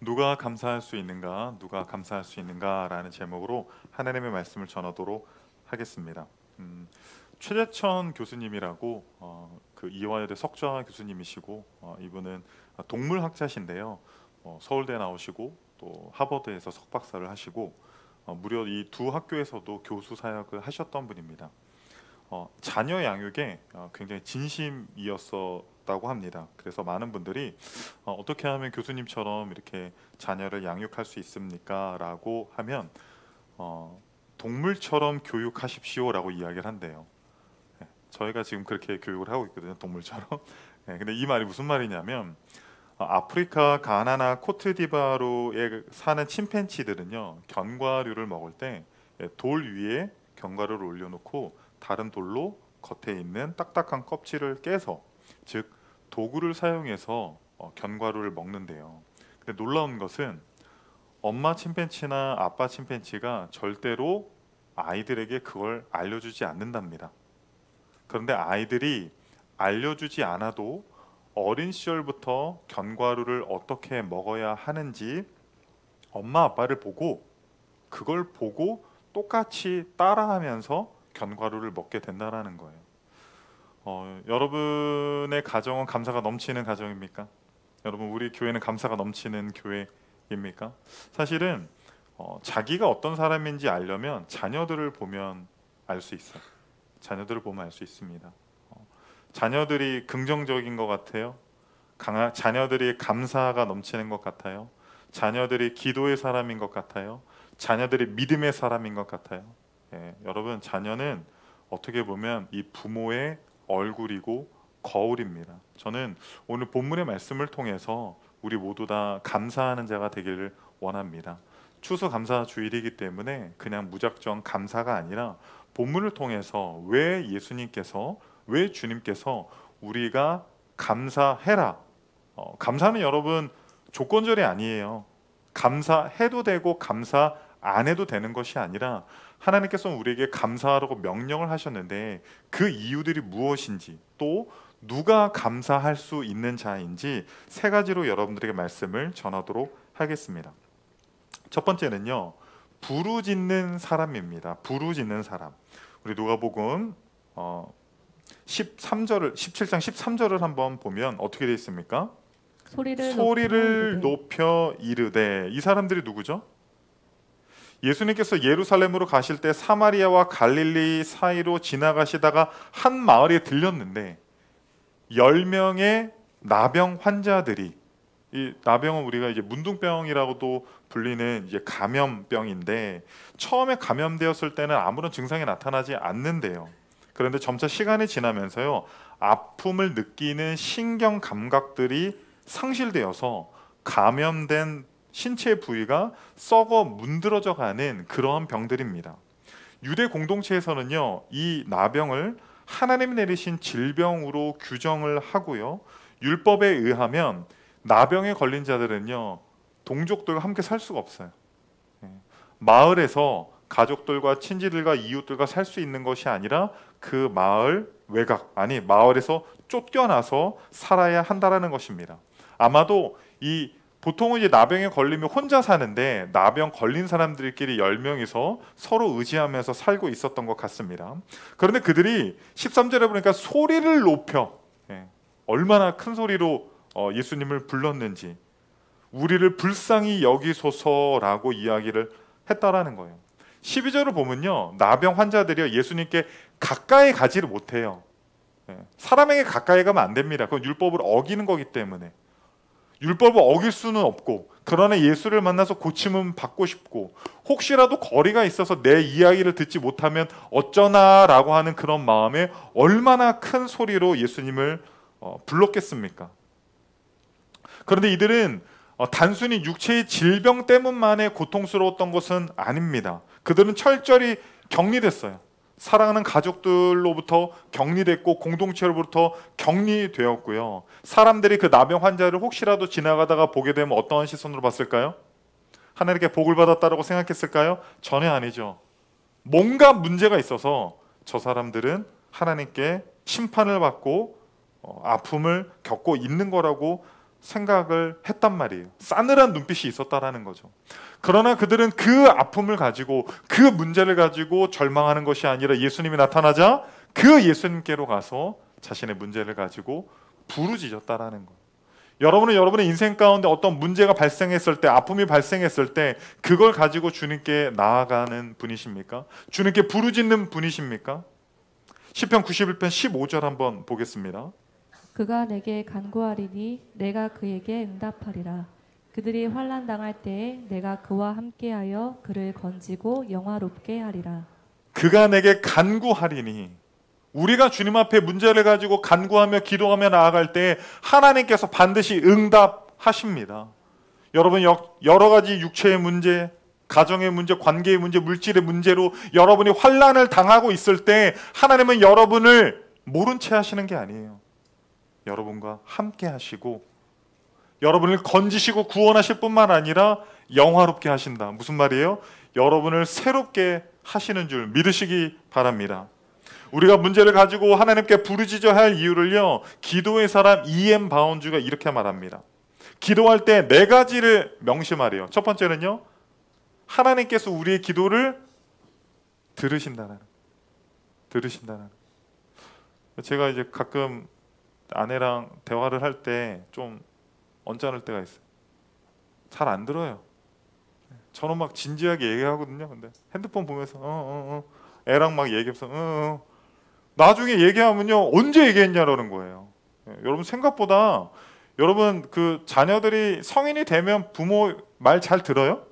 누가 감사할 수 있는가? 누가 감사할 수 있는가라는 제목으로 하나님의 말씀을 전하도록 하겠습니다. 최재천 교수님이라고 그 이화여대 석좌 교수님이시고 이분은 동물학자신데요. 서울대 나오시고 또 하버드에서 석박사를 하시고 무려 이 두 학교에서도 교수 사역을 하셨던 분입니다. 자녀 양육에 굉장히 진심이었었다고 합니다. 그래서 많은 분들이 어떻게 하면 교수님처럼 이렇게 자녀를 양육할 수 있습니까? 라고 하면 동물처럼 교육하십시오라고 이야기를 한대요. 저희가 지금 그렇게 교육을 하고 있거든요, 동물처럼. 근데 이 말이 무슨 말이냐면 아프리카 가나나 코트디바루에 사는 침팬지들은요 견과류를 먹을 때 돌 위에 견과류를 올려놓고 다른 돌로 겉에 있는 딱딱한 껍질을 깨서, 즉 도구를 사용해서 견과류를 먹는데요. 근데 놀라운 것은 엄마 침팬지나 아빠 침팬지가 절대로 아이들에게 그걸 알려주지 않는답니다. 그런데 아이들이 알려주지 않아도 어린 시절부터 견과류를 어떻게 먹어야 하는지 엄마 아빠를 보고 그걸 보고 똑같이 따라하면서 견과류를 먹게 된다라는 거예요. 여러분의 가정은 감사가 넘치는 가정입니까? 여러분, 우리 교회는 감사가 넘치는 교회입니까? 사실은 자기가 어떤 사람인지 알려면 자녀들을 보면 알 수 있어요. 자녀들을 보면 알 수 있습니다. 자녀들이 긍정적인 것 같아요. 자녀들이 감사가 넘치는 것 같아요. 자녀들이 기도의 사람인 것 같아요. 자녀들이 믿음의 사람인 것 같아요. 여러분, 자녀는 어떻게 보면 이 부모의 얼굴이고 거울입니다. 저는 오늘 본문의 말씀을 통해서 우리 모두 다 감사하는 자가 되기를 원합니다. 추수감사 주일이기 때문에 그냥 무작정 감사가 아니라 본문을 통해서 왜 예수님께서, 왜 주님께서 우리가 감사해라. 감사는 여러분 조건절이 아니에요. 감사해도 되고 감사 안 해도 되는 것이 아니라 하나님께서 우리에게 감사하라고 명령을 하셨는데 그 이유들이 무엇인지, 또 누가 감사할 수 있는 자인지 세 가지로 여러분들에게 말씀을 전하도록 하겠습니다. 첫 번째는요, 부르짖는 사람입니다. 부르짖는 사람. 우리 누가복음 17장 13절을 한번 보면 어떻게 되어 있습니까? 소리를 높여 이르되. 이 사람들이 누구죠? 예수님께서 예루살렘으로 가실 때 사마리아와 갈릴리 사이로 지나가시다가 한 마을에 들렸는데 10명의 나병 환자들이, 이 나병은 우리가 이제 문둥병이라고도 불리는 이제 감염병인데 처음에 감염되었을 때는 아무런 증상이 나타나지 않는데요. 그런데 점차 시간이 지나면서요, 아픔을 느끼는 신경 감각들이 상실되어서 감염된 신체 부위가 썩어 문드러져 가는 그러한 병들입니다. 유대 공동체에서는요, 이 나병을 하나님이 내리신 질병으로 규정을 하고요, 율법에 의하면 나병에 걸린 자들은요 동족들과 함께 살 수가 없어요. 마을에서 가족들과 친지들과 이웃들과 살 수 있는 것이 아니라 그 마을 외곽, 아니 마을에서 쫓겨나서 살아야 한다라는 것입니다. 아마도 이 보통은 이제 나병에 걸리면 혼자 사는데 나병 걸린 사람들끼리 10명이서 서로 의지하면서 살고 있었던 것 같습니다. 그런데 그들이 13절에 보니까 소리를 높여, 얼마나 큰 소리로 예수님을 불렀는지, 우리를 불쌍히 여기소서라고 이야기를 했다라는 거예요. 12절을 보면요, 나병 환자들이 예수님께 가까이 가지를 못해요. 사람에게 가까이 가면 안 됩니다. 그건 율법을 어기는 거기 때문에. 율법을 어길 수는 없고, 그러나 예수를 만나서 고침은 받고 싶고, 혹시라도 거리가 있어서 내 이야기를 듣지 못하면 어쩌나라고 하는 그런 마음에 얼마나 큰 소리로 예수님을 불렀겠습니까? 그런데 이들은 단순히 육체의 질병 때문만에 고통스러웠던 것은 아닙니다. 그들은 철저히 격리됐어요. 사랑하는 가족들로부터 격리됐고 공동체로부터 격리되었고요. 사람들이 그 나병 환자를 혹시라도 지나가다가 보게 되면 어떠한 시선으로 봤을까요? 하나님께 복을 받았다고 생각했을까요? 전혀 아니죠. 뭔가 문제가 있어서 저 사람들은 하나님께 심판을 받고 아픔을 겪고 있는 거라고 생각을 했단 말이에요. 싸늘한 눈빛이 있었다라는 거죠. 그러나 그들은 그 아픔을 가지고, 그 문제를 가지고 절망하는 것이 아니라 예수님이 나타나자 그 예수님께로 가서 자신의 문제를 가지고 부르짖었다라는 거예요. 여러분은 여러분의 인생 가운데 어떤 문제가 발생했을 때, 아픔이 발생했을 때 그걸 가지고 주님께 나아가는 분이십니까? 주님께 부르짖는 분이십니까? 시편 91편 15절 한번 보겠습니다. 그가 내게 간구하리니 내가 그에게 응답하리라. 그들이 환난 당할 때에 내가 그와 함께하여 그를 건지고 영화롭게 하리라. 그가 내게 간구하리니, 우리가 주님 앞에 문제를 가지고 간구하며 기도하며 나아갈 때 하나님께서 반드시 응답하십니다. 여러분, 여러 가지 육체의 문제, 가정의 문제, 관계의 문제, 물질의 문제로 여러분이 환난을 당하고 있을 때 하나님은 여러분을 모른 채 하시는 게 아니에요. 여러분과 함께 하시고 여러분을 건지시고 구원하실 뿐만 아니라 영화롭게 하신다. 무슨 말이에요? 여러분을 새롭게 하시는 줄 믿으시기 바랍니다. 우리가 문제를 가지고 하나님께 부르짖어야 할 이유를요, 기도의 사람 E.M. 바운주가 이렇게 말합니다. 기도할 때 네 가지를 명심하래요. 첫 번째는요, 하나님께서 우리의 기도를 들으신다는. 제가 이제 가끔 아내랑 대화를 할 때 좀 언짢을 때가 있어요. 잘 안 들어요. 저는 막 진지하게 얘기하거든요. 근데 핸드폰 보면서 애랑 막 얘기해서 나중에 얘기하면요, 언제 얘기했냐라는 거예요. 여러분, 생각보다 여러분 그 자녀들이 성인이 되면 부모 말 잘 들어요?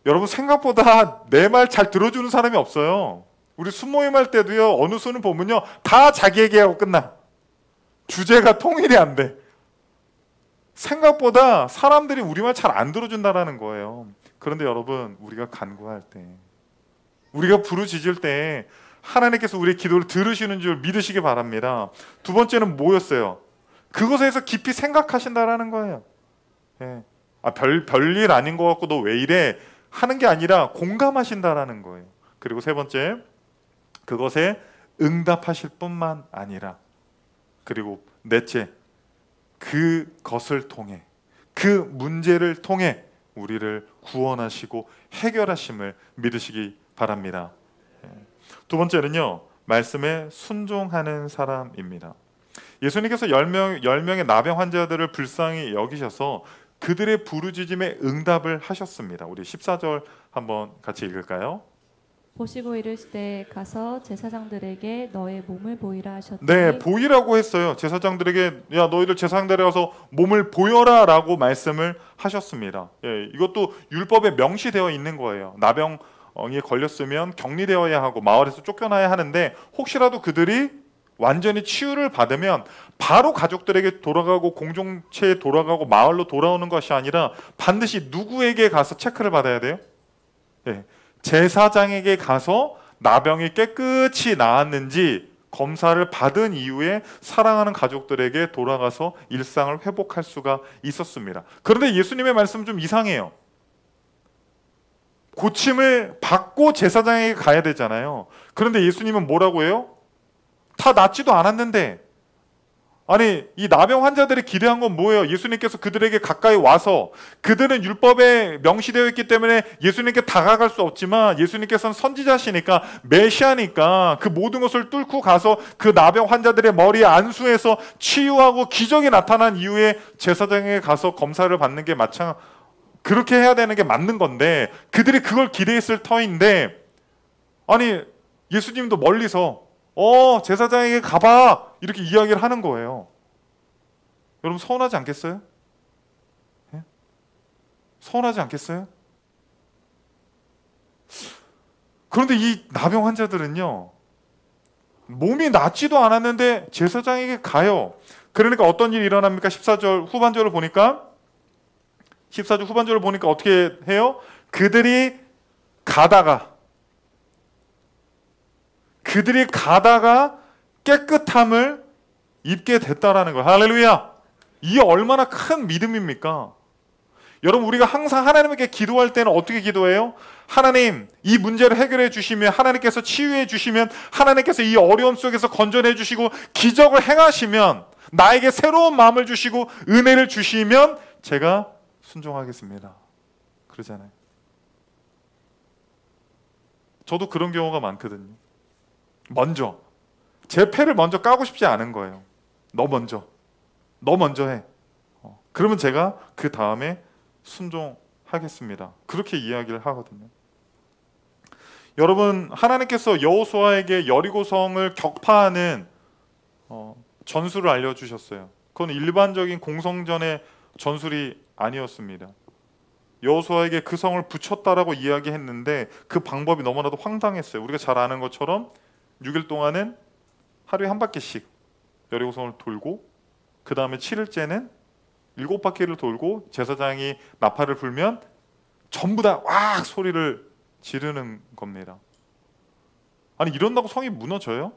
여러분, 생각보다 내 말 잘 들어주는 사람이 없어요. 우리 수모임 할 때도요, 어느 수는 보면요, 다 자기 얘기하고 끝나. 주제가 통일이 안 돼. 생각보다 사람들이 우리 말 잘 안 들어준다라는 거예요. 그런데 여러분, 우리가 간구할 때, 우리가 부르짖을 때 하나님께서 우리의 기도를 들으시는 줄 믿으시기 바랍니다. 두 번째는 뭐였어요? 그것에 대해서 깊이 생각하신다라는 거예요. 예. 별일 아닌 것 같고 너 왜 이래? 하는 게 아니라 공감하신다라는 거예요. 그리고 세 번째, 그것에 응답하실 뿐만 아니라, 그리고 넷째, 그것을 통해, 그 문제를 통해 우리를 구원하시고 해결하심을 믿으시기 바랍니다. 두 번째는요, 말씀에 순종하는 사람입니다. 예수님께서 10명의 나병 환자들을 불쌍히 여기셔서 그들의 부르짖음에 응답을 하셨습니다. 우리 14절 한번 같이 읽을까요? 보시고 이르시되 가서 제사장들에게 너의 몸을 보이라 하셨더니, 네, 보이라고 했어요. 제사장들에게 야, 너희들 제사장들에 가서 몸을 보여라 라고 말씀을 하셨습니다. 예, 이것도 율법에 명시되어 있는 거예요. 나병에 걸렸으면 격리되어야 하고 마을에서 쫓겨나야 하는데, 혹시라도 그들이 완전히 치유를 받으면 바로 가족들에게 돌아가고 공동체에 돌아가고 마을로 돌아오는 것이 아니라 반드시 누구에게 가서 체크를 받아야 돼요? 예, 제사장에게 가서 나병이 깨끗이 나았는지 검사를 받은 이후에 사랑하는 가족들에게 돌아가서 일상을 회복할 수가 있었습니다. 그런데 예수님의 말씀은 좀 이상해요. 고침을 받고 제사장에게 가야 되잖아요. 그런데 예수님은 뭐라고 해요? 다 낫지도 않았는데, 아니, 이 나병 환자들이 기대한 건 뭐예요? 예수님께서 그들에게 가까이 와서, 그들은 율법에 명시되어 있기 때문에 예수님께 다가갈 수 없지만 예수님께서는 선지자시니까, 메시아니까 그 모든 것을 뚫고 가서 그 나병 환자들의 머리에 안수해서 치유하고 기적이 나타난 이후에 제사장에게 가서 검사를 받는 게 그렇게 해야 되는 게 맞는 건데, 그들이 그걸 기대했을 터인데, 아니, 예수님도 멀리서 제사장에게 가봐 이렇게 이야기를 하는 거예요. 여러분, 서운하지 않겠어요? 예? 서운하지 않겠어요? 그런데 이 나병 환자들은요, 몸이 낫지도 않았는데 제사장에게 가요. 그러니까 어떤 일이 일어납니까? 14절 후반절을 보니까 어떻게 해요? 그들이 가다가 깨끗함을 입게 됐다라는 거예요. 할렐루야! 이게 얼마나 큰 믿음입니까? 여러분, 우리가 항상 하나님께 기도할 때는 어떻게 기도해요? 하나님, 이 문제를 해결해 주시면, 하나님께서 치유해 주시면, 하나님께서 이 어려움 속에서 건져내 주시고 기적을 행하시면 나에게 새로운 마음을 주시고 은혜를 주시면 제가 순종하겠습니다. 그러잖아요. 저도 그런 경우가 많거든요. 먼저 제 패를 먼저 까고 싶지 않은 거예요. 너 먼저 해. 그러면 제가 그 다음에 순종하겠습니다. 그렇게 이야기를 하거든요. 여러분, 하나님께서 여호수아에게 여리고성을 격파하는 전술을 알려주셨어요. 그건 일반적인 공성전의 전술이 아니었습니다. 여호수아에게 그 성을 붙였다라고 이야기했는데 그 방법이 너무나도 황당했어요. 우리가 잘 아는 것처럼 6일 동안은 하루에 한 바퀴씩 여리고성을 돌고 그 다음에 7일째는 7바퀴를 돌고 제사장이 나팔을 불면 전부 다 왁 소리를 지르는 겁니다. 아니 이런다고 성이 무너져요?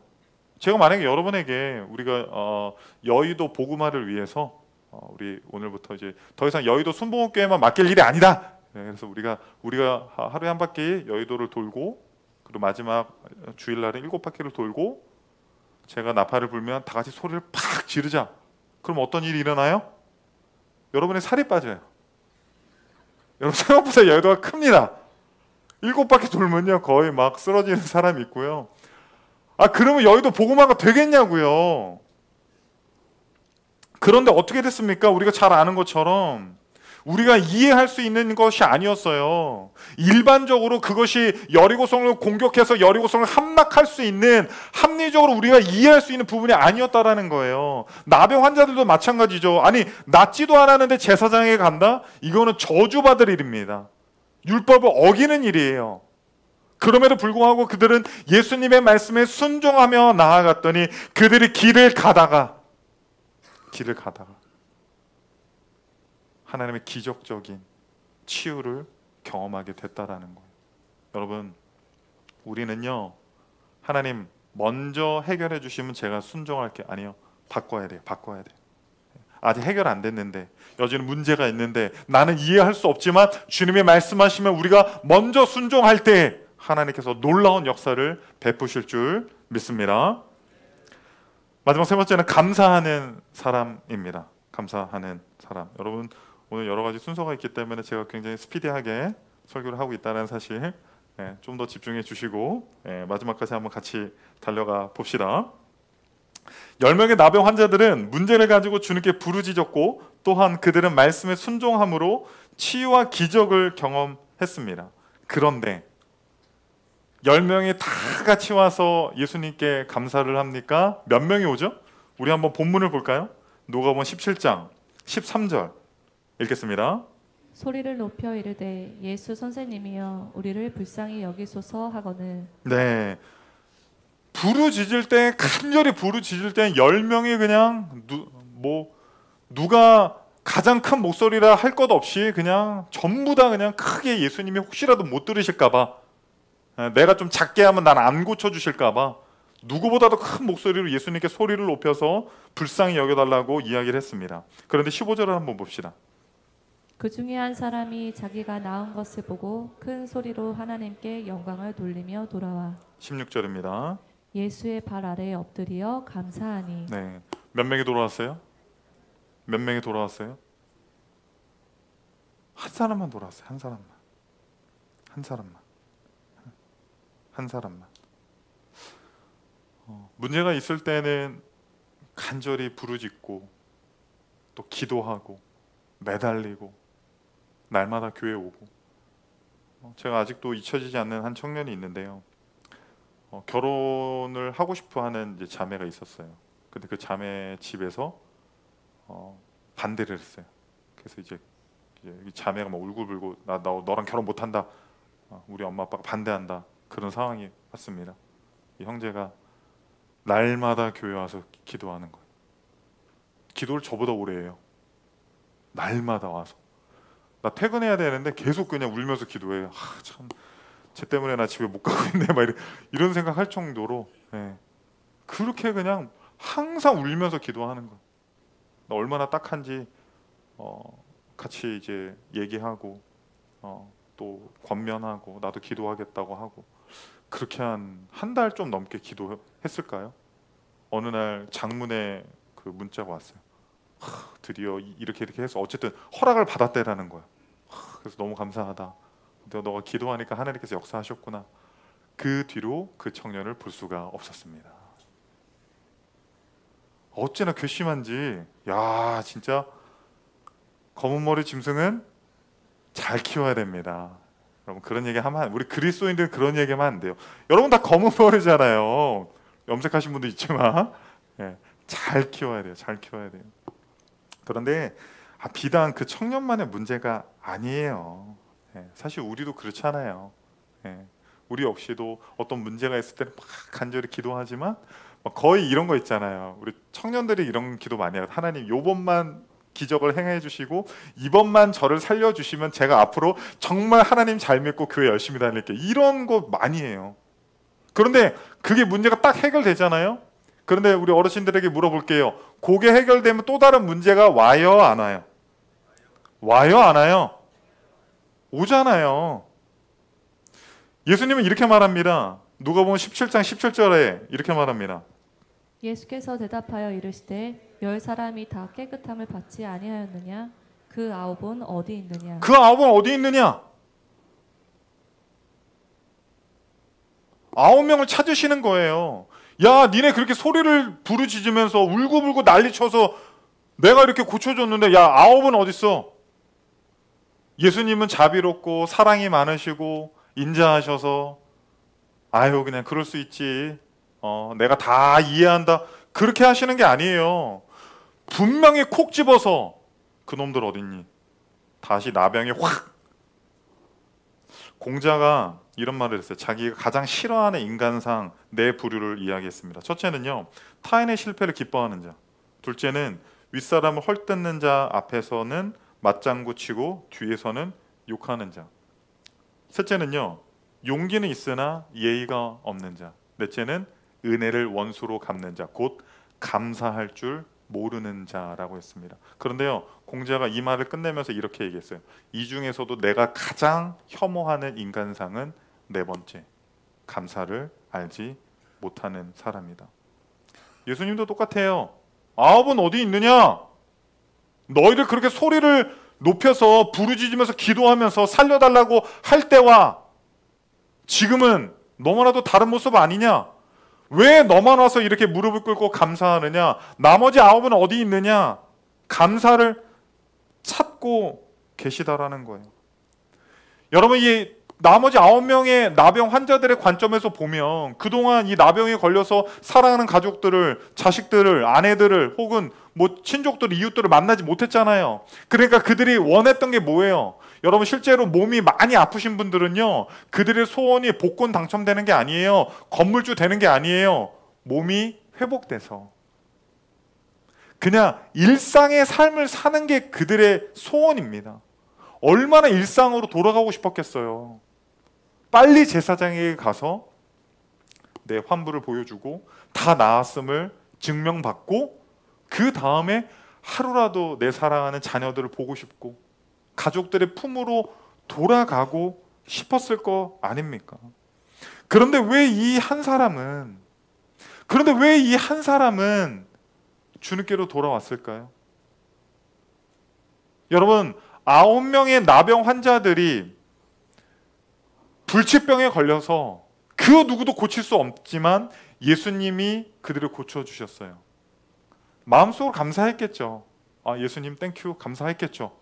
제가 만약에 여러분에게 우리가 여의도 복음화를 위해서 우리 오늘부터 이제 더 이상 여의도 순복음교회만 맡길 일이 아니다. 그래서 우리가 하루에 한 바퀴 여의도를 돌고 그리고 마지막 주일날에 7바퀴를 돌고 제가 나팔을 불면 다 같이 소리를 팍 지르자. 그럼 어떤 일이 일어나요? 여러분의 살이 빠져요. 여러분 생각보다 여의도가 큽니다. 7바퀴 돌면요 거의 막 쓰러지는 사람이 있고요. 그러면 여의도 복음화가 되겠냐고요. 그런데 어떻게 됐습니까? 우리가 잘 아는 것처럼 우리가 이해할 수 있는 것이 아니었어요. 일반적으로 그것이 여리고성을 공격해서 여리고성을 함락할 수 있는 합리적으로 우리가 이해할 수 있는 부분이 아니었다라는 거예요. 나병 환자들도 마찬가지죠. 아니 낫지도 않았는데 제사장에게 간다? 이거는 저주받을 일입니다. 율법을 어기는 일이에요. 그럼에도 불구하고 그들은 예수님의 말씀에 순종하며 나아갔더니 그들이 길을 가다가 하나님의 기적적인 치유를 경험하게 됐다라는 거예요. 여러분, 우리는요 하나님 먼저 해결해 주시면 제가 순종할게요. 아니요, 바꿔야 돼요. 아직 해결 안 됐는데 여전히 문제가 있는데 나는 이해할 수 없지만 주님이 말씀하시면 우리가 먼저 순종할 때 하나님께서 놀라운 역사를 베푸실 줄 믿습니다. 마지막 세 번째는 감사하는 사람입니다. 감사하는 사람. 여러분 오늘 여러 가지 순서가 있기 때문에 제가 굉장히 스피디하게 설교를 하고 있다는 사실 좀 더 집중해 주시고 마지막까지 한번 같이 달려가 봅시다. 10명의 나병 환자들은 문제를 가지고 주님께 부르짖었고 또한 그들은 말씀에 순종함으로 치유와 기적을 경험했습니다. 그런데 10명이 다 같이 와서 예수님께 감사를 합니까? 몇 명이 오죠? 우리 한번 본문을 볼까요? 누가복음 17장 13절 읽겠습니다. 소리를 높여 이르되 예수 선생님이여 우리를 불쌍히 여기소서 하거늘. 네, 부르짖을 때 간절히 부르짖을 때 10명이 그냥 누가 가장 큰 목소리라 할 것 없이 그냥 전부 다 그냥 크게 예수님이 혹시라도 못 들으실까봐 내가 좀 작게 하면 난 안 고쳐주실까봐 누구보다도 큰 목소리로 예수님께 소리를 높여서 불쌍히 여겨달라고 이야기를 했습니다. 그런데 15절을 한번 봅시다. 그 중에 한 사람이 자기가 나은 것을 보고 큰 소리로 하나님께 영광을 돌리며 돌아와 16절입니다. 예수의 발 아래에 엎드려 감사하니. 네, 몇 명이 돌아왔어요? 몇 명이 돌아왔어요? 한 사람만 돌아왔어요. 한 사람만. 문제가 있을 때는 간절히 부르짖고 또 기도하고 매달리고 날마다 교회 오고 제가 아직도 잊혀지지 않는 한 청년이 있는데요. 결혼을 하고 싶어하는 이제 자매가 있었어요. 근데 그 자매 집에서 반대를 했어요. 그래서 이제 이 자매가 막 울고불고 나 너랑 결혼 못한다. 우리 엄마 아빠가 반대한다. 그런 상황이 왔습니다. 이 형제가 날마다 교회 와서 기도하는 거예요. 기도를 저보다 오래 해요. 날마다 와서 나 퇴근해야 되는데 계속 그냥 울면서 기도해요. 참, 쟤 때문에 나 집에 못 가고 있네 막 이런 생각할 정도로 그렇게 그냥 항상 울면서 기도하는 거예요. 나 얼마나 딱한지 같이 이제 얘기하고 또 권면하고 나도 기도하겠다고 하고 그렇게 한 달 좀 넘게 기도했을까요? 어느 날 장문의 그 그 문자가 왔어요. 드디어 이렇게 해서 어쨌든 허락을 받았대라는 거야. 그래서 너무 감사하다. 너가 기도하니까 하나님께서 역사하셨구나. 그 뒤로 그 청년을 볼 수가 없었습니다. 어찌나 괘씸한지. 야, 진짜 검은 머리 짐승은 잘 키워야 됩니다. 여러분, 그런 얘기 하면 우리 그리스도인들은 그런 얘기 하면 안 돼요. 여러분 다 검은 머리잖아요. 염색하신 분도 있지만 예, 잘 키워야 돼요. 잘 키워야 돼요. 그런데 비단 그 청년만의 문제가 아니에요. 예, 사실 우리도 그렇잖아요. 예, 우리 역시도 어떤 문제가 있을 때는 막 간절히 기도하지만 거의 이런 거 있잖아요. 우리 청년들이 이런 기도 많이 해요. 하나님, 요번만 기적을 행해 주시고 이번만 저를 살려 주시면 제가 앞으로 정말 하나님 잘 믿고 교회 열심히 다닐게요. 이런 거 많이 해요. 그런데 그게 문제가 딱 해결되잖아요. 그런데 우리 어르신들에게 물어볼게요. 그게 해결되면 또 다른 문제가 와요, 안 와요? 와요, 안 와요? 오잖아요. 예수님은 이렇게 말합니다. 누가복음 17장 17절에 이렇게 말합니다. 예수께서 대답하여 이르시되 10사람이 다 깨끗함을 받지 아니하였느냐? 그 9은 어디 있느냐? 그 9은 어디 있느냐? 9명을 찾으시는 거예요. 야, 니네 그렇게 소리를 부르짖으면서 울고불고 난리쳐서 내가 이렇게 고쳐줬는데 야, 9은 어딨어? 예수님은 자비롭고 사랑이 많으시고 인자하셔서 아유, 그냥 그럴 수 있지. 내가 다 이해한다. 그렇게 하시는 게 아니에요. 분명히 콕 집어서 그놈들 어딨니? 다시 나병에 확. 공자가 이런 말을 했어요. 자기가 가장 싫어하는 인간상 네 부류를 이야기했습니다. 첫째는요, 타인의 실패를 기뻐하는 자. 둘째는 윗사람을 헐뜯는 자 앞에서는 맞장구 치고 뒤에서는 욕하는 자. 셋째는요, 용기는 있으나 예의가 없는 자. 넷째는 은혜를 원수로 갚는 자, 곧 감사할 줄 모르는 자라고 했습니다. 그런데요, 공자가 이 말을 끝내면서 이렇게 얘기했어요. 이 중에서도 내가 가장 혐오하는 인간상은 네 번째, 감사를 알지 못하는 사람이다. 예수님도 똑같아요. 9은 어디 있느냐? 너희들 그렇게 소리를 높여서 부르짖으면서 기도하면서 살려달라고 할 때와 지금은 너무나도 다른 모습 아니냐? 왜 너만 와서 이렇게 무릎을 꿇고 감사하느냐? 나머지 9은 어디 있느냐? 감사를 찾고 계시다라는 거예요. 여러분, 이 나머지 9명의 나병 환자들의 관점에서 보면 그동안 이 나병에 걸려서 사랑하는 가족들을, 자식들을, 아내들을 혹은 뭐 친족들, 이웃들을 만나지 못했잖아요. 그러니까 그들이 원했던 게 뭐예요? 여러분, 실제로 몸이 많이 아프신 분들은요, 그들의 소원이 복권 당첨되는 게 아니에요. 건물주 되는 게 아니에요. 몸이 회복돼서 그냥 일상의 삶을 사는 게 그들의 소원입니다. 얼마나 일상으로 돌아가고 싶었겠어요. 빨리 제사장에게 가서 내 환부를 보여주고 다 나았음을 증명받고 그 다음에 하루라도 내 사랑하는 자녀들을 보고 싶고 가족들의 품으로 돌아가고 싶었을 거 아닙니까? 그런데 왜 이 한 사람은 주님께로 돌아왔을까요? 여러분, 9명의 나병 환자들이 불치병에 걸려서 그 누구도 고칠 수 없지만 예수님이 그들을 고쳐주셨어요. 마음속으로 감사했겠죠. 아, 예수님 땡큐 감사했겠죠.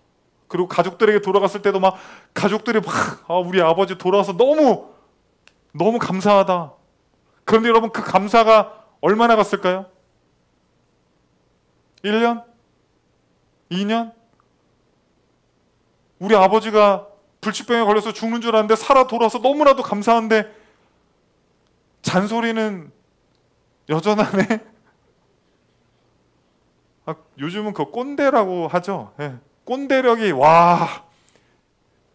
그리고 가족들에게 돌아갔을 때도 막 가족들이 막 우리 아버지 돌아와서 너무 감사하다. 그런데 여러분, 그 감사가 얼마나 갔을까요? 1년? 2년? 우리 아버지가 불치병에 걸려서 죽는 줄 알았는데 살아 돌아와서 너무나도 감사한데 잔소리는 여전하네. 요즘은 그 꼰대라고 하죠. 예. 꼰대력이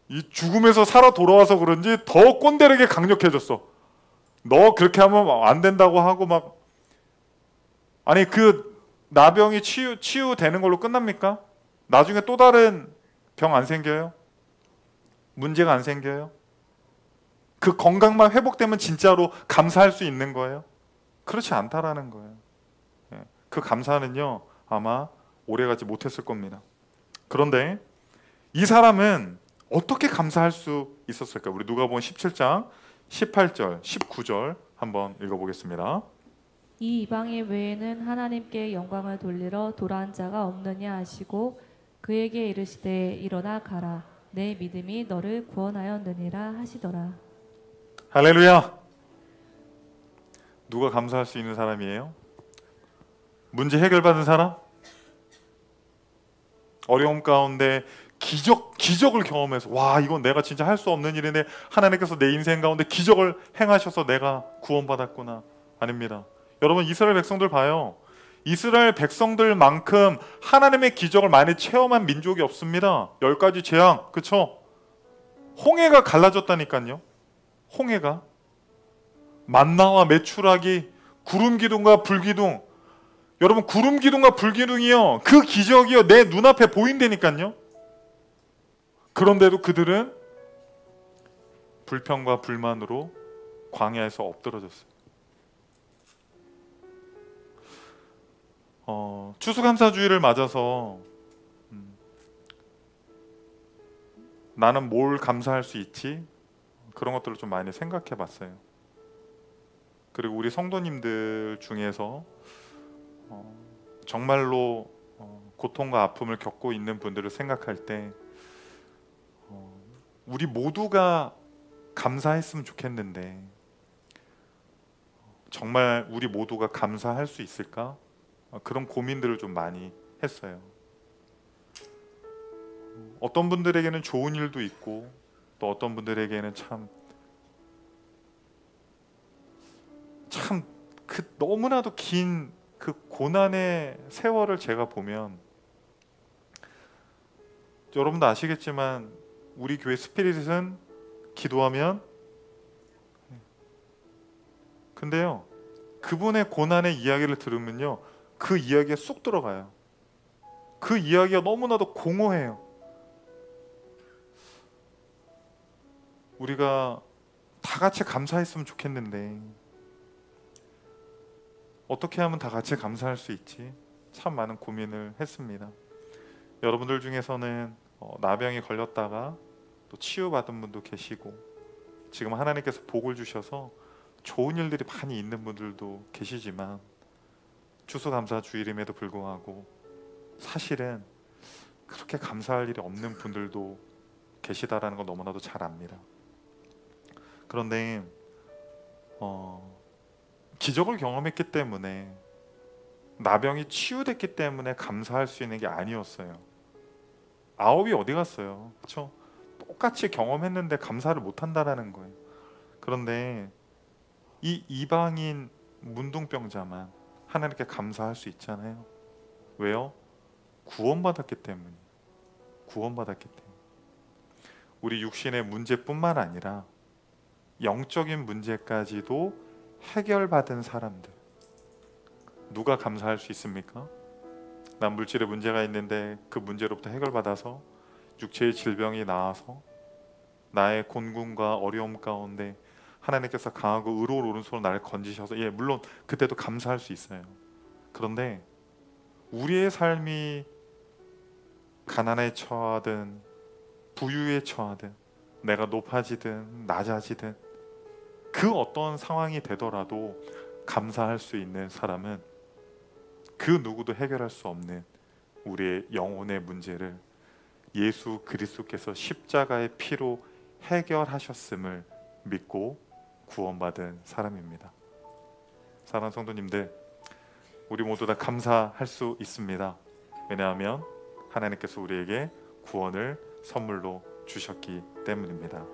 이 죽음에서 살아 돌아와서 그런지 더 꼰대력이 강력해졌어. 너 그렇게 하면 안 된다고 하고 막. 아니, 그 나병이 치유되는 걸로 끝납니까? 나중에 또 다른 병 안 생겨요? 문제가 안 생겨요? 그 건강만 회복되면 진짜로 감사할 수 있는 거예요? 그렇지 않다라는 거예요. 그 감사는요, 아마 오래가지 못했을 겁니다. 그런데 이 사람은 어떻게 감사할 수 있었을까요? 우리 누가복음 17장 18절, 19절 한번 읽어보겠습니다. 이 이방인 외에는 하나님께 영광을 돌리러 도란 자가 없느냐 하시고 그에게 이르시되 일어나 가라 내 믿음이 너를 구원하였느니라 하시더라. 할렐루야! 누가 감사할 수 있는 사람이에요? 문제 해결받은 사람? 어려움 가운데 기적을 경험해서 와 이건 내가 진짜 할 수 없는 일인데 하나님께서 내 인생 가운데 기적을 행하셔서 내가 구원받았구나. 아닙니다. 여러분 이스라엘 백성들 봐요. 이스라엘 백성들만큼 하나님의 기적을 많이 체험한 민족이 없습니다. 10가지 재앙, 그쵸? 홍해가 갈라졌다니까요. 홍해가 만나와 메추라기, 구름 기둥과 불기둥. 여러분 구름 기둥과 불기둥이요 그 기적이요 내 눈앞에 보인다니까요. 그런데도 그들은 불평과 불만으로 광야에서 엎드러졌어요. 추수감사주의를 맞아서 나는 뭘 감사할 수 있지? 그런 것들을 좀 많이 생각해 봤어요. 그리고 우리 성도님들 중에서 정말로 고통과 아픔을 겪고 있는 분들을 생각할 때 우리 모두가 감사했으면 좋겠는데 정말 우리 모두가 감사할 수 있을까? 그런 고민들을 좀 많이 했어요. 어떤 분들에게는 좋은 일도 있고 또 어떤 분들에게는 참 그 너무나도 긴 그 고난의 세월을 제가 보면 여러분도 아시겠지만 우리 교회 스피릿은 기도하면 근데요 그분의 고난의 이야기를 들으면요 그 이야기에 쏙 들어가요. 그 이야기가 너무나도 공허해요. 우리가 다 같이 감사했으면 좋겠는데 어떻게 하면 다 같이 감사할 수 있지? 참 많은 고민을 했습니다. 여러분들 중에서는 나병이 걸렸다가 또 치유받은 분도 계시고 지금 하나님께서 복을 주셔서 좋은 일들이 많이 있는 분들도 계시지만 추수감사주일임에도 불구하고 사실은 그렇게 감사할 일이 없는 분들도 계시다라는 거 너무나도 잘 압니다. 그런데 기적을 경험했기 때문에 나병이 치유됐기 때문에 감사할 수 있는 게 아니었어요. 9이 어디 갔어요? 그렇죠? 똑같이 경험했는데 감사를 못한다라는 거예요. 그런데 이 이방인 문둥병자만 하나님께 감사할 수 있잖아요. 왜요? 구원받았기 때문에. 구원받았기 때문에. 우리 육신의 문제뿐만 아니라 영적인 문제까지도 해결받은 사람들 누가 감사할 수 있습니까? 난 물질에 문제가 있는데 그 문제로부터 해결받아서 육체의 질병이 나아서 나의 곤궁과 어려움 가운데 하나님께서 강하고 의로운 오른손으로 나를 건지셔서 물론 그때도 감사할 수 있어요. 그런데 우리의 삶이 가난에 처하든 부유에 처하든 내가 높아지든 낮아지든 그 어떤 상황이 되더라도 감사할 수 있는 사람은 그 누구도 해결할 수 없는 우리의 영혼의 문제를 예수 그리스도께서 십자가의 피로 해결하셨음을 믿고 구원받은 사람입니다. 사랑하는 성도님들, 우리 모두 다 감사할 수 있습니다. 왜냐하면 하나님께서 우리에게 구원을 선물로 주셨기 때문입니다.